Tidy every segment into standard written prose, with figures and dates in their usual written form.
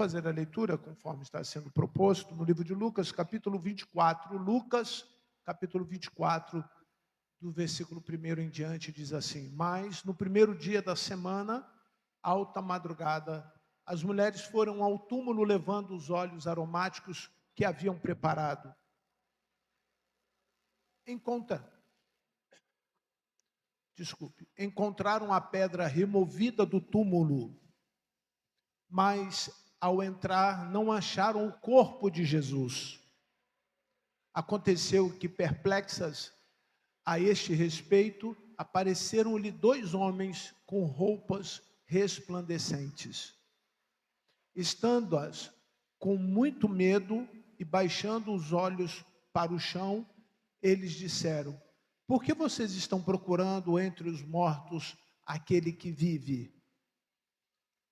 fazer a leitura, conforme está sendo proposto, no livro de Lucas, capítulo 24. Lucas, capítulo 24, do versículo 1 em diante, diz assim: Mas no primeiro dia da semana, alta madrugada, as mulheres foram ao túmulo levando os óleos aromáticos que haviam preparado. Encontraram a pedra removida do túmulo, mas ao entrar não acharam o corpo de Jesus. Aconteceu que, perplexas a este respeito, apareceram-lhe 2 homens com roupas resplandecentes. Estando-as com muito medo e baixando os olhos para o chão, eles disseram: Por que vocês estão procurando entre os mortos aquele que vive?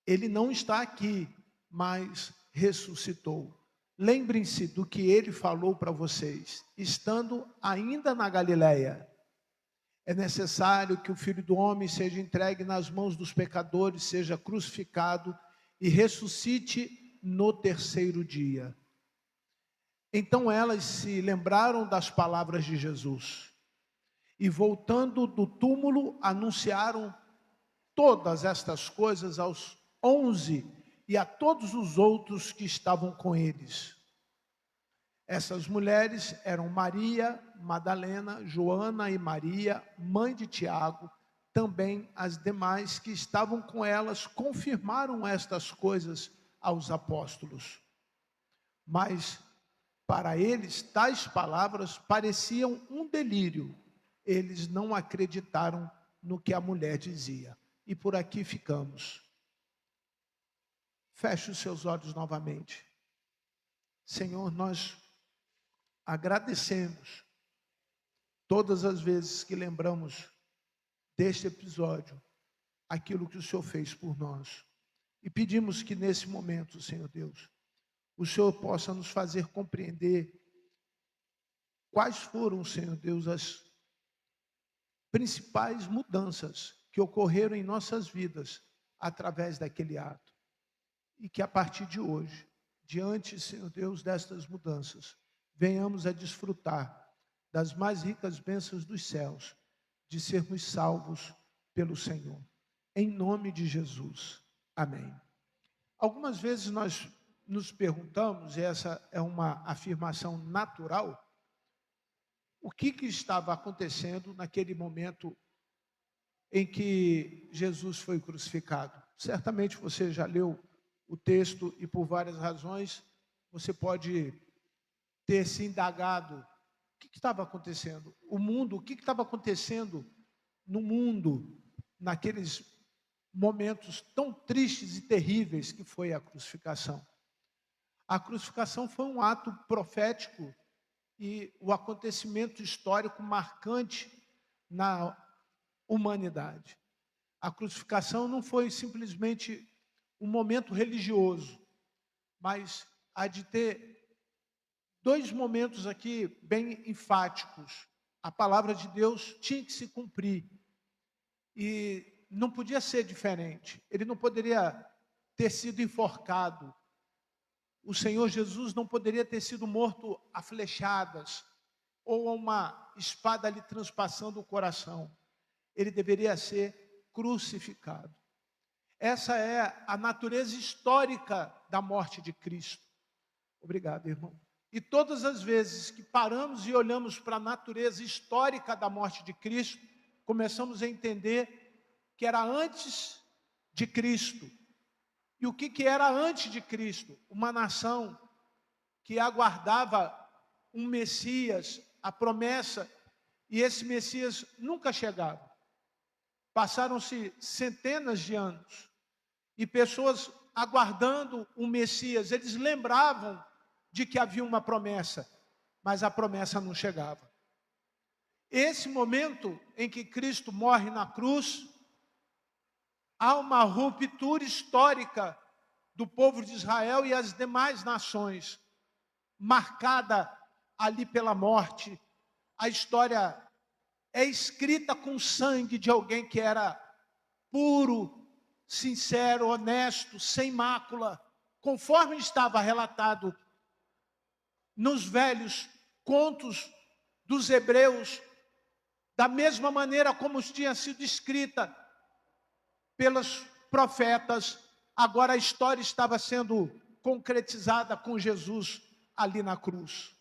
Ele não está aqui, mas ressuscitou. Lembrem-se do que ele falou para vocês, estando ainda na Galileia. É necessário que o Filho do Homem seja entregue nas mãos dos pecadores, seja crucificado e ressuscite no terceiro dia. Então elas se lembraram das palavras de Jesus e, voltando do túmulo, anunciaram todas estas coisas aos 11 e a todos os outros que estavam com eles. Essas mulheres eram Maria Madalena, Joana e Maria, mãe de Tiago. Também as demais que estavam com elas confirmaram estas coisas aos apóstolos. Mas para eles tais palavras pareciam um delírio. Eles não acreditaram no que a mulher dizia. E por aqui ficamos. Feche os seus olhos novamente. Senhor, nós agradecemos todas as vezes que lembramos deste episódio, aquilo que o Senhor fez por nós. E pedimos que nesse momento, Senhor Deus, o Senhor possa nos fazer compreender quais foram, Senhor Deus, as principais mudanças que ocorreram em nossas vidas através daquele ato. E que a partir de hoje, diante, Senhor Deus, destas mudanças, venhamos a desfrutar das mais ricas bênçãos dos céus, de sermos salvos pelo Senhor. Em nome de Jesus. Amém. Algumas vezes nós nos perguntamos, e essa é uma afirmação natural, o que estava acontecendo naquele momento em que Jesus foi crucificado. Certamente você já leu o texto e, por várias razões, você pode ter se indagado: o que estava acontecendo? O que estava acontecendo no mundo naqueles momentos tão tristes e terríveis que foi a crucificação? A crucificação foi um ato profético e o acontecimento histórico marcante na humanidade. A crucificação não foi simplesmente um momento religioso, mas há de ter 2 momentos aqui bem enfáticos. A palavra de Deus tinha que se cumprir e não podia ser diferente. Ele não poderia ter sido enforcado. O Senhor Jesus não poderia ter sido morto a flechadas ou a uma espada lhe transpassando o coração. Ele deveria ser crucificado. Essa é a natureza histórica da morte de Cristo. Obrigado, irmão. E todas as vezes que paramos e olhamos para a natureza histórica da morte de Cristo, começamos a entender que era antes de Cristo. E o que era antes de Cristo? Uma nação que aguardava um Messias, a promessa, e esse Messias nunca chegava. Passaram-se centenas de anos e pessoas aguardando um Messias. Eles lembravam de que havia uma promessa, mas a promessa não chegava. Esse momento em que Cristo morre na cruz, há uma ruptura histórica do povo de Israel e as demais nações, marcada ali pela morte. A história é escrita com sangue de alguém que era puro, sincero, honesto, sem mácula. conforme estava relatado nos velhos contos dos hebreus, da mesma maneira como tinha sido escrita pelos profetas, agora a história estava sendo concretizada com Jesus ali na cruz.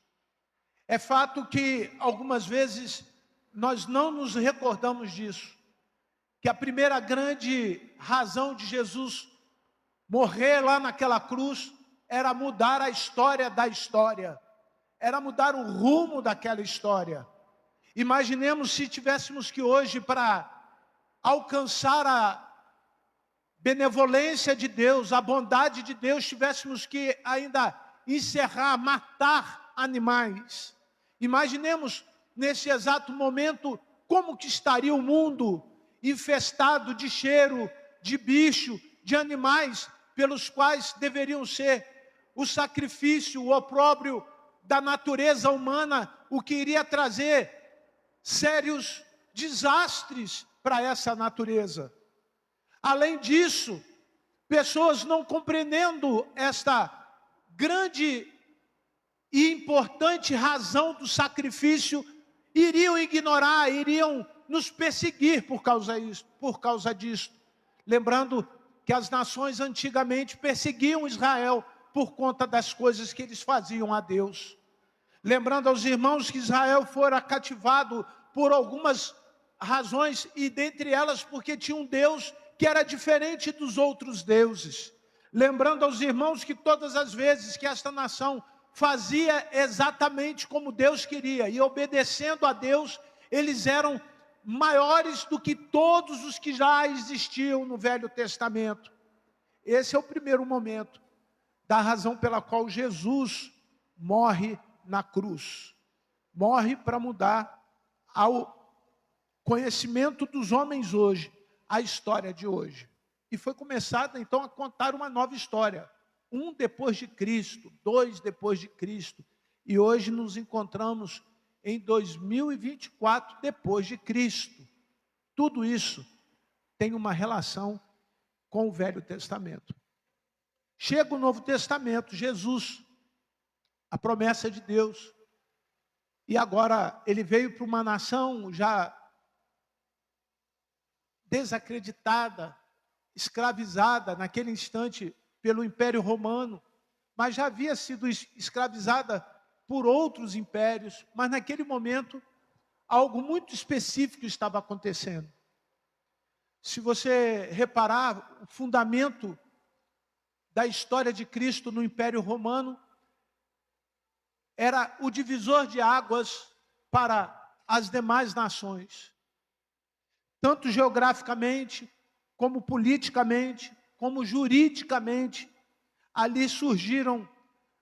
É fato que algumas vezes nós não nos recordamos disso, que a primeira grande razão de Jesus morrer lá naquela cruz era mudar a história da história, era mudar o rumo daquela história. Imaginemos se tivéssemos que hoje, para alcançar a benevolência de Deus, a bondade de Deus, tivéssemos que ainda encerrar, matar animais. Imaginemos nesse exato momento como que estaria o mundo infestado de cheiro, de bicho, de animais, pelos quais deveriam ser o sacrifício, o opróbrio da natureza humana, o que iria trazer sérios desastres para essa natureza. Além disso, pessoas não compreendendo esta grande e importante razão do sacrifício, iriam ignorar, iriam nos perseguir por causa disso. Lembrando que as nações antigamente perseguiam Israel por conta das coisas que eles faziam a Deus. Lembrando aos irmãos que Israel fora cativado por algumas razões, e dentre elas porque tinha um Deus que era diferente dos outros deuses. Lembrando aos irmãos que todas as vezes que esta nação fazia exatamente como Deus queria, e obedecendo a Deus, eles eram maiores do que todos os que já existiam no Velho Testamento. Esse é o primeiro momento da razão pela qual Jesus morre na cruz. Morre para mudar ao conhecimento dos homens hoje, a história de hoje. E foi começada então a contar uma nova história. 1 depois de Cristo, 2 depois de Cristo. E hoje nos encontramos em 2024 depois de Cristo. Tudo isso tem uma relação com o Velho Testamento. Chega o Novo Testamento, Jesus, a promessa de Deus. E agora ele veio para uma nação já desacreditada, escravizada naquele instante pelo Império Romano, mas já havia sido escravizada por outros impérios, mas naquele momento algo muito específico estava acontecendo. Se você reparar, o fundamento da história de Cristo no Império Romano era o divisor de águas para as demais nações, tanto geograficamente, como politicamente, como juridicamente. Ali surgiram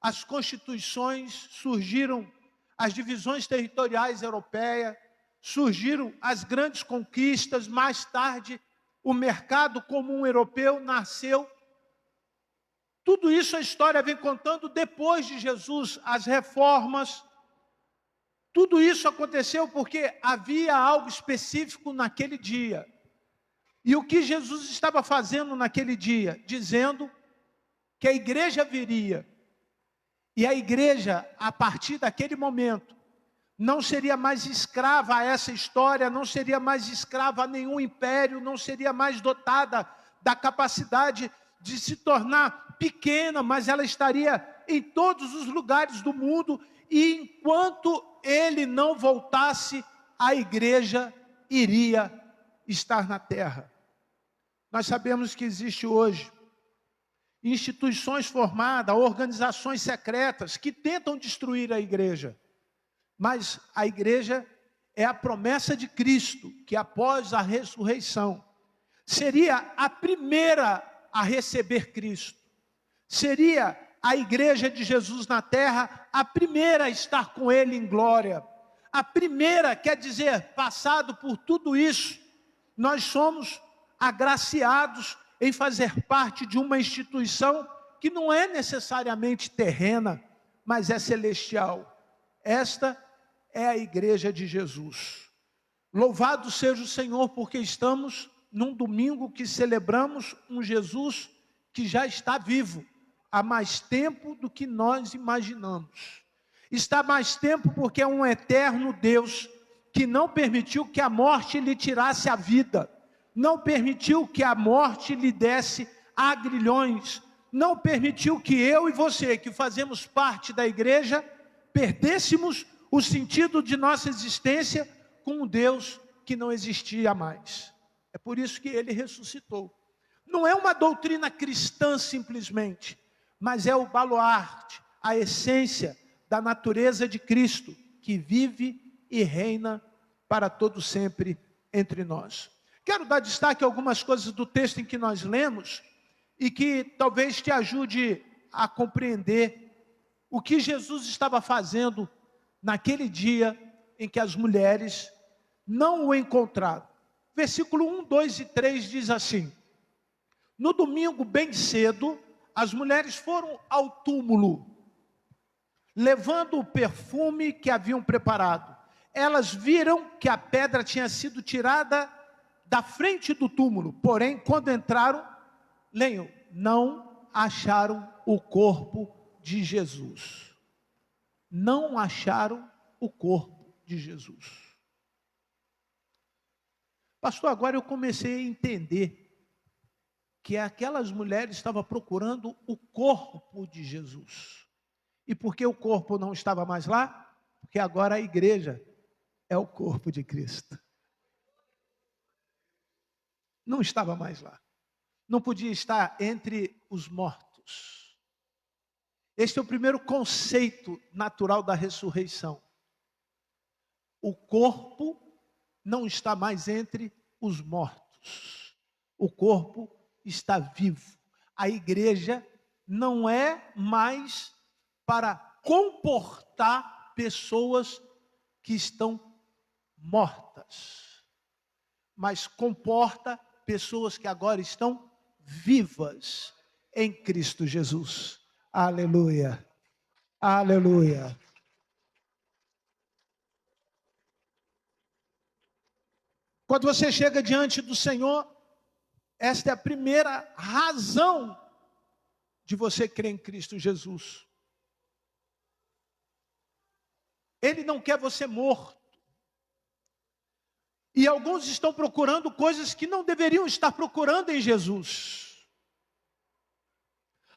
as constituições, surgiram as divisões territoriais europeias, surgiram as grandes conquistas. Mais tarde, o mercado comum europeu nasceu. Tudo isso a história vem contando depois de Jesus, as reformas. Tudo isso aconteceu porque havia algo específico naquele dia. E o que Jesus estava fazendo naquele dia? Dizendo que a igreja viria. E a igreja, a partir daquele momento, não seria mais escrava a essa história, não seria mais escrava a nenhum império, não seria mais dotada da capacidade de se tornar pequena, mas ela estaria em todos os lugares do mundo. E enquanto ele não voltasse, a igreja iria estar na terra. Nós sabemos que existe hoje instituições formadas, organizações secretas que tentam destruir a igreja. Mas a igreja é a promessa de Cristo, que após a ressurreição seria a primeira a receber Cristo. Seria a igreja de Jesus na terra a primeira a estar com Ele em glória. A primeira, quer dizer, passado por tudo isso, nós somos agraciados em fazer parte de uma instituição que não é necessariamente terrena, mas é celestial. Esta é a igreja de Jesus. Louvado seja o Senhor, porque estamos num domingo que celebramos um Jesus que já está vivo. há mais tempo do que nós imaginamos. Está mais tempo porque é um eterno Deus que não permitiu que a morte lhe tirasse a vida, não permitiu que a morte lhe desse agrilhões, não permitiu que eu e você, que fazemos parte da igreja, perdêssemos o sentido de nossa existência com um Deus que não existia mais. É por isso que ele ressuscitou. Não é uma doutrina cristã simplesmente, mas é o baluarte, a essência da natureza de Cristo, que vive e reina para todo sempre entre nós. Quero dar destaque a algumas coisas do texto em que nós lemos e que talvez te ajude a compreender o que Jesus estava fazendo naquele dia em que as mulheres não o encontraram. Versículo 1, 2 e 3 diz assim: no domingo bem cedo, as mulheres foram ao túmulo, levando o perfume que haviam preparado. Elas viram que a pedra tinha sido tirada da frente do túmulo, porém, quando entraram, leiam, não acharam o corpo de Jesus. Não acharam o corpo de Jesus. Pastor, agora eu comecei a entender que aquelas mulheres estavam procurando o corpo de Jesus. E por que o corpo não estava mais lá? Porque agora a igreja é o corpo de Cristo. Não estava mais lá. Não podia estar entre os mortos. Este é o primeiro conceito natural da ressurreição. O corpo não está mais entre os mortos. O corpo está vivo. A igreja não é mais para comportar pessoas que estão mortas, mas comporta pessoas que agora estão vivas em Cristo Jesus. Aleluia, aleluia. Quando você chega diante do Senhor, esta é a primeira razão de você crer em Cristo Jesus. Ele não quer você morto. E alguns estão procurando coisas que não deveriam estar procurando em Jesus.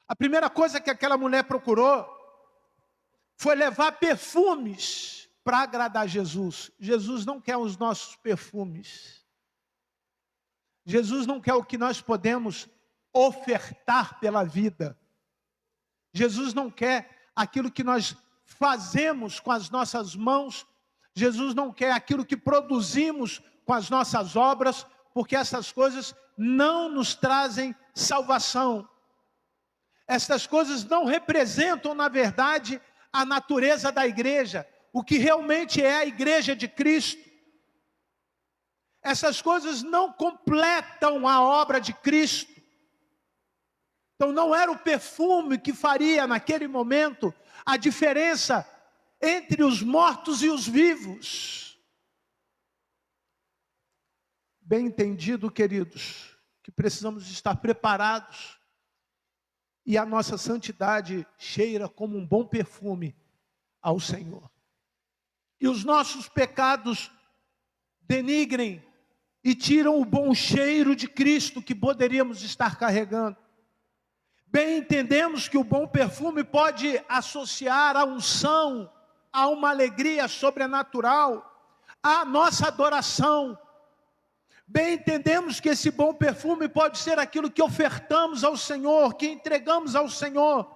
A primeira coisa que aquela mulher procurou foi levar perfumes para agradar Jesus. Jesus não quer os nossos perfumes. Jesus não quer o que nós podemos ofertar pela vida. Jesus não quer aquilo que nós fazemos com as nossas mãos. Jesus não quer aquilo que produzimos com as nossas obras, porque essas coisas não nos trazem salvação. Essas coisas não representam, na verdade, a natureza da igreja, o que realmente é a igreja de Cristo. Essas coisas não completam a obra de Cristo. Então não era o perfume que faria naquele momento a diferença entre os mortos e os vivos. Bem entendido, queridos, que precisamos estar preparados e a nossa santidade cheira como um bom perfume ao Senhor. E os nossos pecados denigrem e tiram o bom cheiro de Cristo que poderíamos estar carregando. Bem entendemos que o bom perfume pode associar a unção, a uma alegria sobrenatural, à nossa adoração. Bem entendemos que esse bom perfume pode ser aquilo que ofertamos ao Senhor, que entregamos ao Senhor,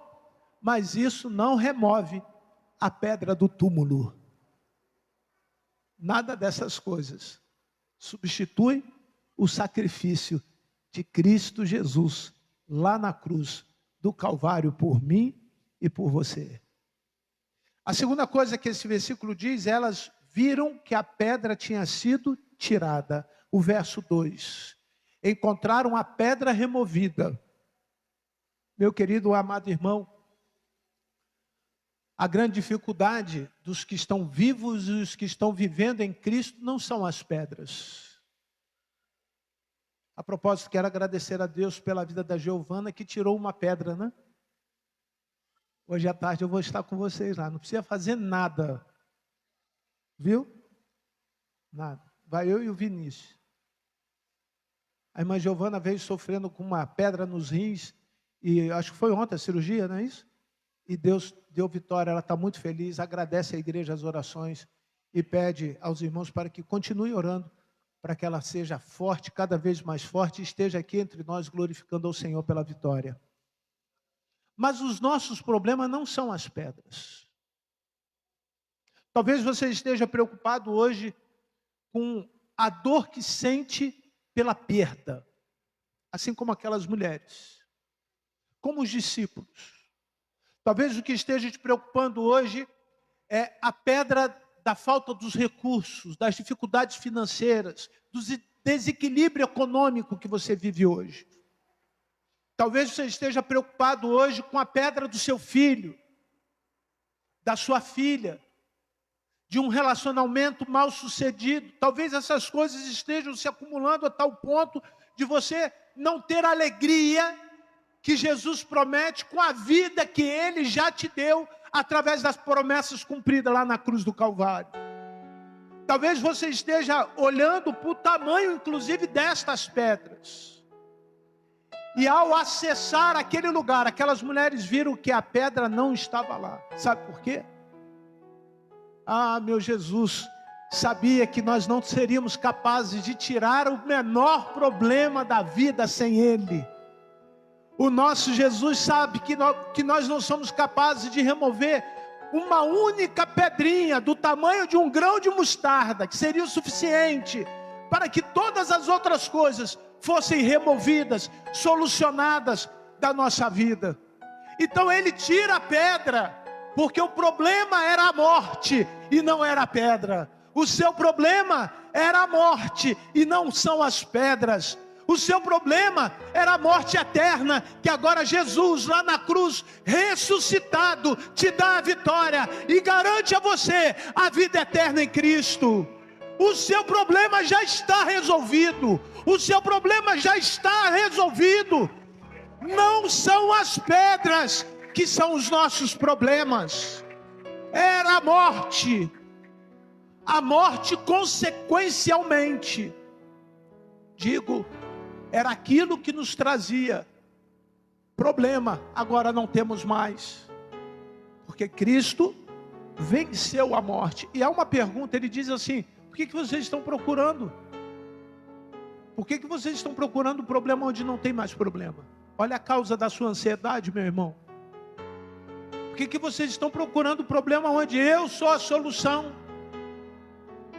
mas isso não remove a pedra do túmulo. Nada dessas coisas substitui o sacrifício de Cristo Jesus lá na cruz do Calvário por mim e por você. A segunda coisa que esse versículo diz, elas viram que a pedra tinha sido tirada. O verso 2. Encontraram a pedra removida. Meu querido amado irmão, a grande dificuldade dos que estão vivos e os que estão vivendo em Cristo não são as pedras. A propósito, quero agradecer a Deus pela vida da Giovana, que tirou uma pedra, né? Hoje à tarde eu vou estar com vocês lá. Não precisa fazer nada. Viu? Nada. Vai eu e o Vinícius. A irmã Giovana veio sofrendo com uma pedra nos rins. E acho que foi ontem a cirurgia, não é isso? E Deus deu vitória. Ela está muito feliz. Agradece à igreja as orações. E pede aos irmãos para que continuem orando. Para que ela seja forte, cada vez mais forte. E esteja aqui entre nós glorificando ao Senhor pela vitória. Mas os nossos problemas não são as pedras. Talvez você esteja preocupado hoje com a dor que sente pela perda, assim como aquelas mulheres, como os discípulos. Talvez o que esteja te preocupando hoje é a pedra da falta dos recursos, das dificuldades financeiras, do desequilíbrio econômico que você vive hoje. Talvez você esteja preocupado hoje com a pedra do seu filho, da sua filha, de um relacionamento mal sucedido. Talvez essas coisas estejam se acumulando a tal ponto de você não ter a alegria que Jesus promete com a vida que Ele já te deu através das promessas cumpridas lá na cruz do Calvário. Talvez você esteja olhando para o tamanho, inclusive, destas pedras. E ao acessar aquele lugar, aquelas mulheres viram que a pedra não estava lá. Sabe por quê? Ah, meu Jesus sabia que nós não seríamos capazes de tirar o menor problema da vida sem Ele. O nosso Jesus sabe que nós não somos capazes de remover uma única pedrinha do tamanho de um grão de mostarda, que seria o suficiente para que todas as outras coisas fossem removidas, solucionadas da nossa vida. Então Ele tira a pedra, porque o problema era a morte e não era a pedra. O seu problema era a morte e não são as pedras. O seu problema era a morte eterna, que agora Jesus lá na cruz, ressuscitado, te dá a vitória e garante a você a vida eterna em Cristo. O seu problema já está resolvido. O seu problema já está resolvido. Não são as pedras que são os nossos problemas. Era a morte. A morte consequencialmente. Digo, era aquilo que nos trazia problema. Agora não temos mais. Porque Cristo venceu a morte. E há uma pergunta, ele diz assim: por que vocês estão procurando? Por que vocês estão procurando um problema onde não tem mais problema? Olha a causa da sua ansiedade, meu irmão. Por que vocês estão procurando um problema onde eu sou a solução?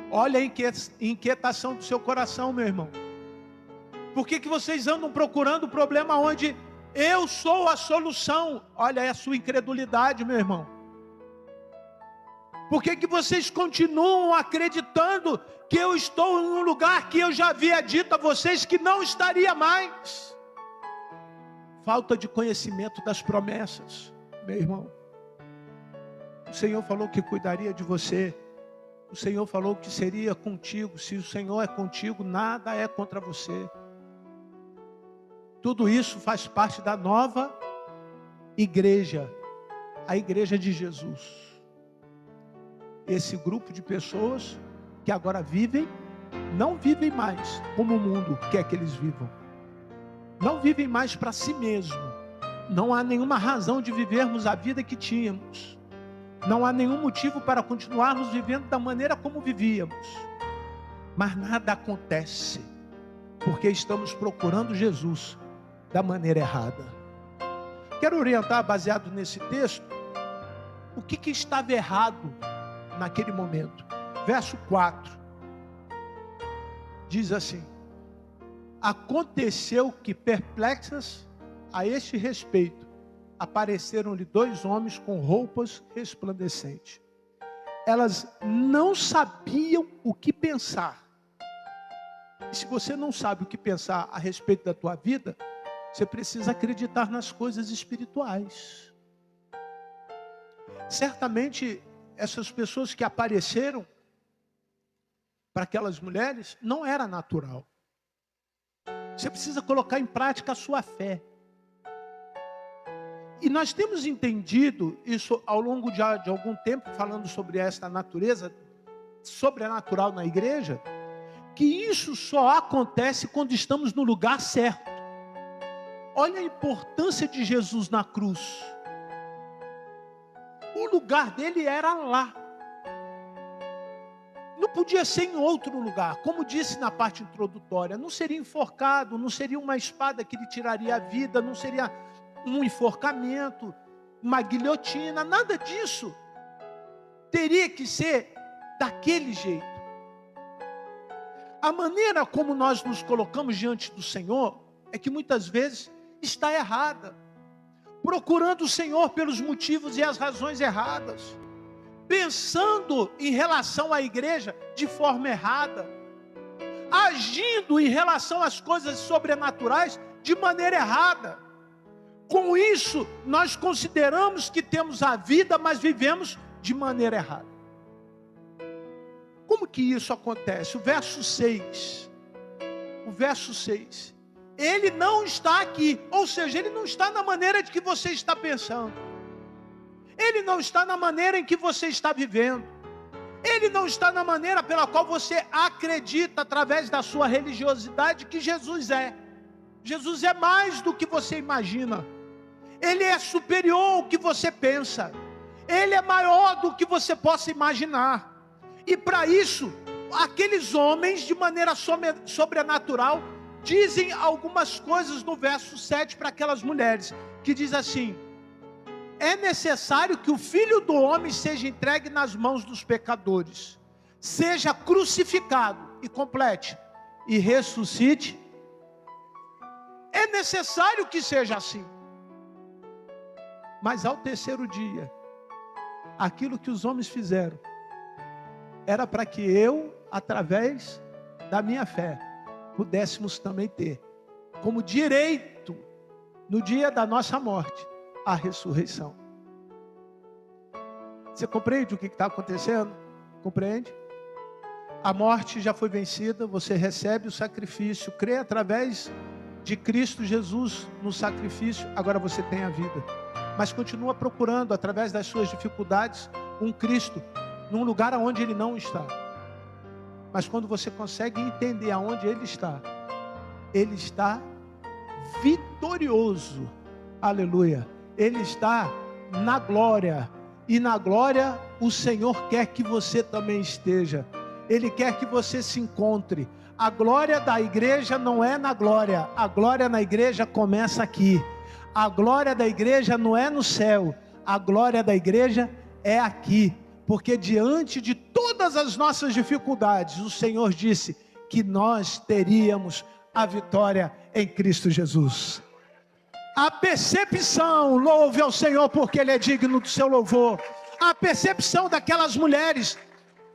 Olha a inquietação do seu coração, meu irmão. Por que vocês andam procurando um problema onde eu sou a solução? Olha a sua incredulidade, meu irmão. Por que vocês continuam acreditando que eu estou em um lugar que eu já havia dito a vocês que não estaria mais? Falta de conhecimento das promessas, meu irmão. O Senhor falou que cuidaria de você. O Senhor falou que seria contigo. Se o Senhor é contigo, nada é contra você. Tudo isso faz parte da nova igreja, a igreja de Jesus. Esse grupo de pessoas que agora vivem, não vivem mais como o mundo quer que eles vivam. Não vivem mais para si mesmo. Não há nenhuma razão de vivermos a vida que tínhamos. Não há nenhum motivo para continuarmos vivendo da maneira como vivíamos. Mas nada acontece, porque estamos procurando Jesus da maneira errada. Quero orientar, baseado nesse texto, o que estava errado naquele momento. Verso 4 diz assim: aconteceu que, perplexas a este respeito, apareceram-lhe 2 homens com roupas resplandecentes. Elas não sabiam o que pensar. E se você não sabe o que pensar a respeito da tua vida, você precisa acreditar nas coisas espirituais. Certamente essas pessoas que apareceram para aquelas mulheres não era natural. Você precisa colocar em prática a sua fé. E nós temos entendido isso ao longo de algum tempo, falando sobre esta natureza sobrenatural na igreja, que isso só acontece quando estamos no lugar certo. Olha a importância de Jesus na cruz. O lugar dele era lá. Não podia ser em outro lugar. Como disse na parte introdutória, não seria enforcado, não seria uma espada que lhe tiraria a vida, não seria um enforcamento, uma guilhotina, nada disso. Teria que ser daquele jeito. A maneira como nós nos colocamos diante do Senhor é que muitas vezes está errada, procurando o Senhor pelos motivos e as razões erradas, pensando em relação à igreja de forma errada, agindo em relação às coisas sobrenaturais de maneira errada. Com isso, nós consideramos que temos a vida, mas vivemos de maneira errada. Como que isso acontece? O verso 6. Ele não está aqui, ou seja, ele não está na maneira de que você está pensando. Ele não está na maneira em que você está vivendo. Ele não está na maneira pela qual você acredita através da sua religiosidade que Jesus é. Jesus é mais do que você imagina. Ele é superior ao que você pensa. Ele é maior do que você possa imaginar. E para isso, aqueles homens, de maneira sobrenatural, dizem algumas coisas no verso 7 para aquelas mulheres, que diz assim: é necessário que o Filho do Homem seja entregue nas mãos dos pecadores, seja crucificado, e complete, e ressuscite. É necessário que seja assim. Mas ao terceiro dia, aquilo que os homens fizeram, era para que eu, através da minha fé, pudéssemos também ter, como direito, no dia da nossa morte, a ressurreição. Você compreende o que está acontecendo? Compreende? A morte já foi vencida, você recebe o sacrifício, crê através de Cristo Jesus no sacrifício, agora você tem a vida. Mas continua procurando, através das suas dificuldades, um Cristo, num lugar onde Ele não está. Mas quando você consegue entender aonde Ele está vitorioso, aleluia, Ele está na glória, e na glória o Senhor quer que você também esteja, Ele quer que você se encontre. A glória da igreja não é na glória, a glória na igreja começa aqui. A glória da igreja não é no céu, a glória da igreja é aqui. Porque diante de todas as nossas dificuldades, o Senhor disse que nós teríamos a vitória em Cristo Jesus. A percepção, louve ao Senhor porque Ele é digno do seu louvor. A percepção daquelas mulheres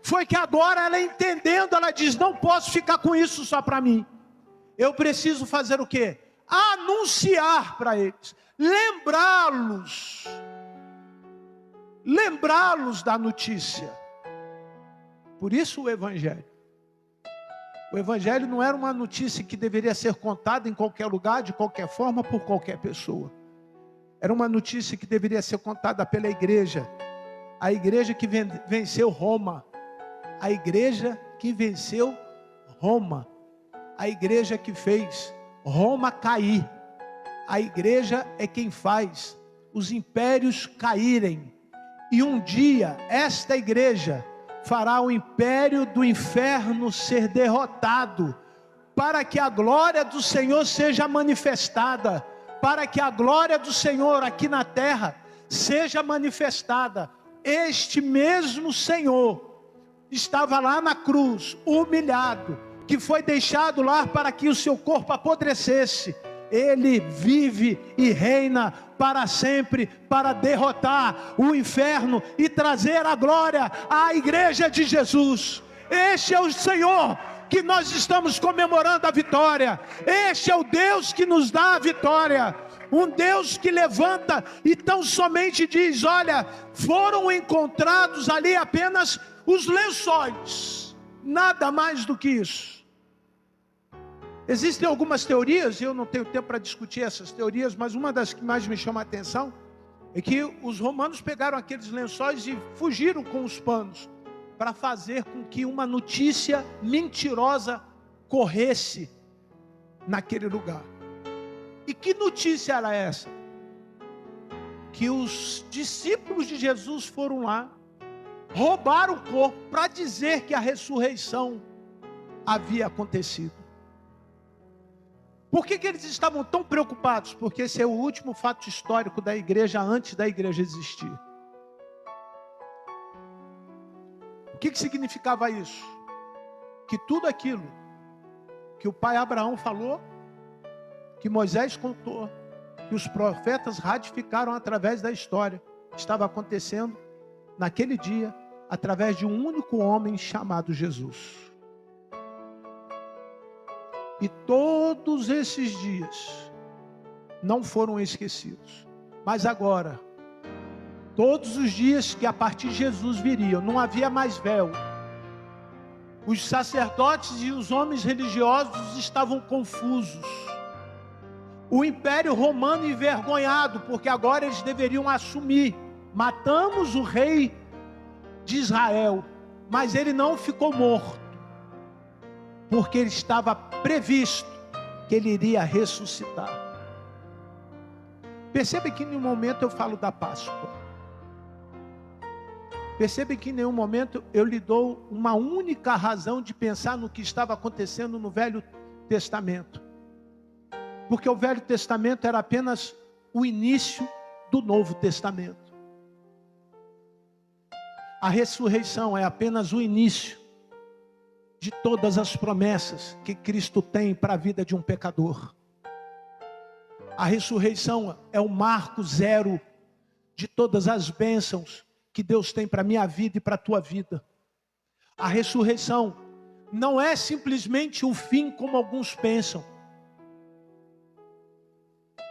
foi que agora ela entendendo, ela diz: não posso ficar com isso só para mim. Eu preciso fazer o quê? Anunciar para eles, lembrá-los da notícia. Por isso o Evangelho. O Evangelho não era uma notícia que deveria ser contada em qualquer lugar, de qualquer forma, por qualquer pessoa. Era uma notícia que deveria ser contada pela igreja. A igreja que venceu Roma. A igreja que venceu Roma. A igreja que fez Roma cair. A igreja é quem faz os impérios caírem. E um dia esta igreja fará o império do inferno ser derrotado, para que a glória do Senhor seja manifestada, para que a glória do Senhor aqui na terra seja manifestada. Este mesmo Senhor estava lá na cruz, humilhado, que foi deixado lá para que o seu corpo apodrecesse. Ele vive e reina para sempre, para derrotar o inferno e trazer a glória à igreja de Jesus. Este é o Senhor que nós estamos comemorando a vitória. Este é o Deus que nos dá a vitória. Um Deus que levanta e tão somente diz: olha, foram encontrados ali apenas os lençóis, nada mais do que isso. Existem algumas teorias, e eu não tenho tempo para discutir essas teorias, mas uma das que mais me chama a atenção é que os romanos pegaram aqueles lençóis e fugiram com os panos para fazer com que uma notícia mentirosa corresse naquele lugar. E que notícia era essa? Que os discípulos de Jesus foram lá, roubaram o corpo para dizer que a ressurreição havia acontecido. Por que eles estavam tão preocupados? Porque esse é o último fato histórico da igreja antes da igreja existir. O que significava isso? Que tudo aquilo que o pai Abraão falou, que Moisés contou, que os profetas ratificaram através da história, estava acontecendo naquele dia, através de um único homem chamado Jesus. E todos esses dias não foram esquecidos. Mas agora, todos os dias que a partir de Jesus viriam, não havia mais véu. Os sacerdotes e os homens religiosos estavam confusos. O Império Romano envergonhado, porque agora eles deveriam assumir: matamos o rei de Israel, mas ele não ficou morto, porque ele estava previsto que ele iria ressuscitar. Percebe que em nenhum momento eu falo da Páscoa. Percebe que em nenhum momento eu lhe dou uma única razão de pensar no que estava acontecendo no Velho Testamento. Porque o Velho Testamento era apenas o início do Novo Testamento. A ressurreição é apenas o início de todas as promessas que Cristo tem para a vida de um pecador. A ressurreição é o marco zero de todas as bênçãos que Deus tem para a minha vida e para a tua vida. A ressurreição não é simplesmente o fim como alguns pensam.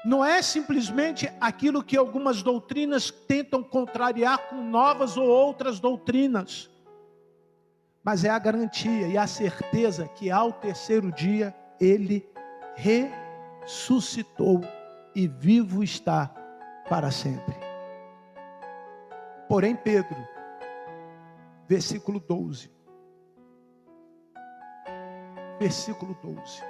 Não é simplesmente aquilo que algumas doutrinas tentam contrariar com novas ou outras doutrinas. Mas é a garantia e a certeza que ao terceiro dia ele ressuscitou e vivo está para sempre. Porém, Pedro, versículo 12. Versículo 12.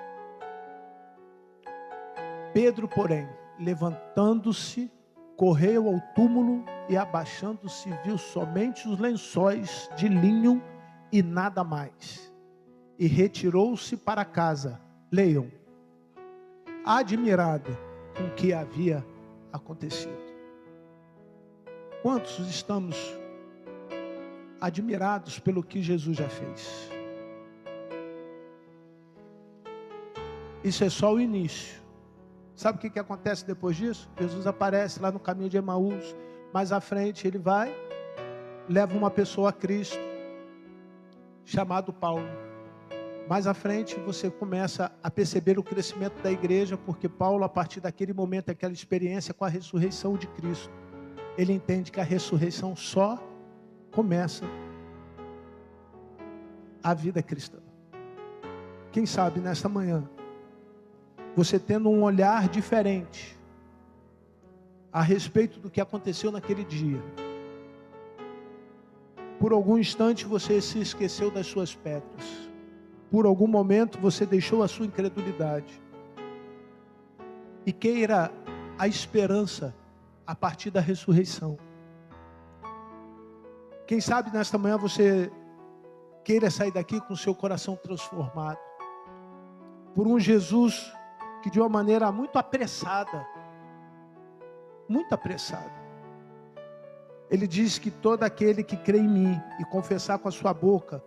Pedro, porém, levantando-se, correu ao túmulo e abaixando-se, viu somente os lençóis de linho e nada mais. E retirou-se para casa. Leiam. Admirado com o que havia acontecido. Quantos estamos admirados pelo que Jesus já fez? Isso é só o início. Sabe o que acontece depois disso? Jesus aparece lá no caminho de Emaús. Mais à frente ele vai, leva uma pessoa a Cristo, chamado Paulo. Mais à frente você começa a perceber o crescimento da igreja, porque Paulo, a partir daquele momento, aquela experiência com a ressurreição de Cristo, ele entende que a ressurreição só começa a vida cristã. Quem sabe nesta manhã, você tendo um olhar diferente a respeito do que aconteceu naquele dia, por algum instante você se esqueceu das suas pedras, por algum momento você deixou a sua incredulidade e queira a esperança a partir da ressurreição. Quem sabe nesta manhã você queira sair daqui com o seu coração transformado por um Jesus que de uma maneira muito apressada, ele diz que todo aquele que crê em mim e confessar com a sua boca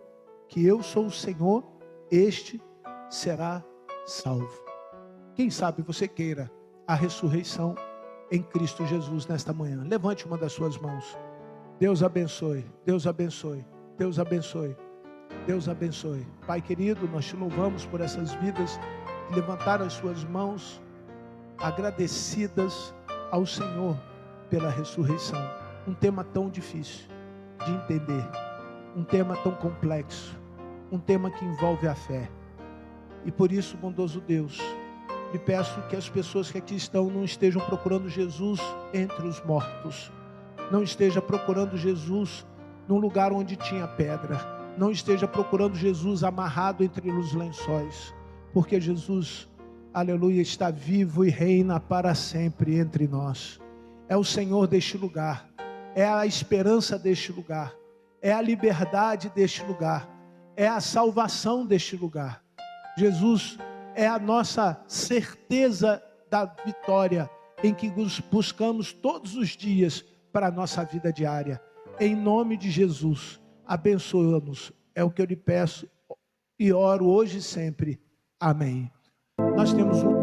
que eu sou o Senhor, este será salvo. Quem sabe você queira a ressurreição em Cristo Jesus nesta manhã. Levante uma das suas mãos. Deus abençoe, Deus abençoe, Deus abençoe, Deus abençoe. Pai querido, nós te louvamos por essas vidas que levantaram as suas mãos agradecidas ao Senhor pela ressurreição. Um tema tão difícil de entender, um tema tão complexo, um tema que envolve a fé. E por isso, bondoso Deus, lhe peço que as pessoas que aqui estão não estejam procurando Jesus entre os mortos, não esteja procurando Jesus num lugar onde tinha pedra, não esteja procurando Jesus amarrado entre os lençóis, porque Jesus, aleluia, está vivo e reina para sempre entre nós. É o Senhor deste lugar, é a esperança deste lugar, é a liberdade deste lugar, é a salvação deste lugar. Jesus é a nossa certeza da vitória, em que buscamos todos os dias para a nossa vida diária. Em nome de Jesus, abençoa-nos. É o que eu lhe peço e oro hoje e sempre. Amém. Nós temos um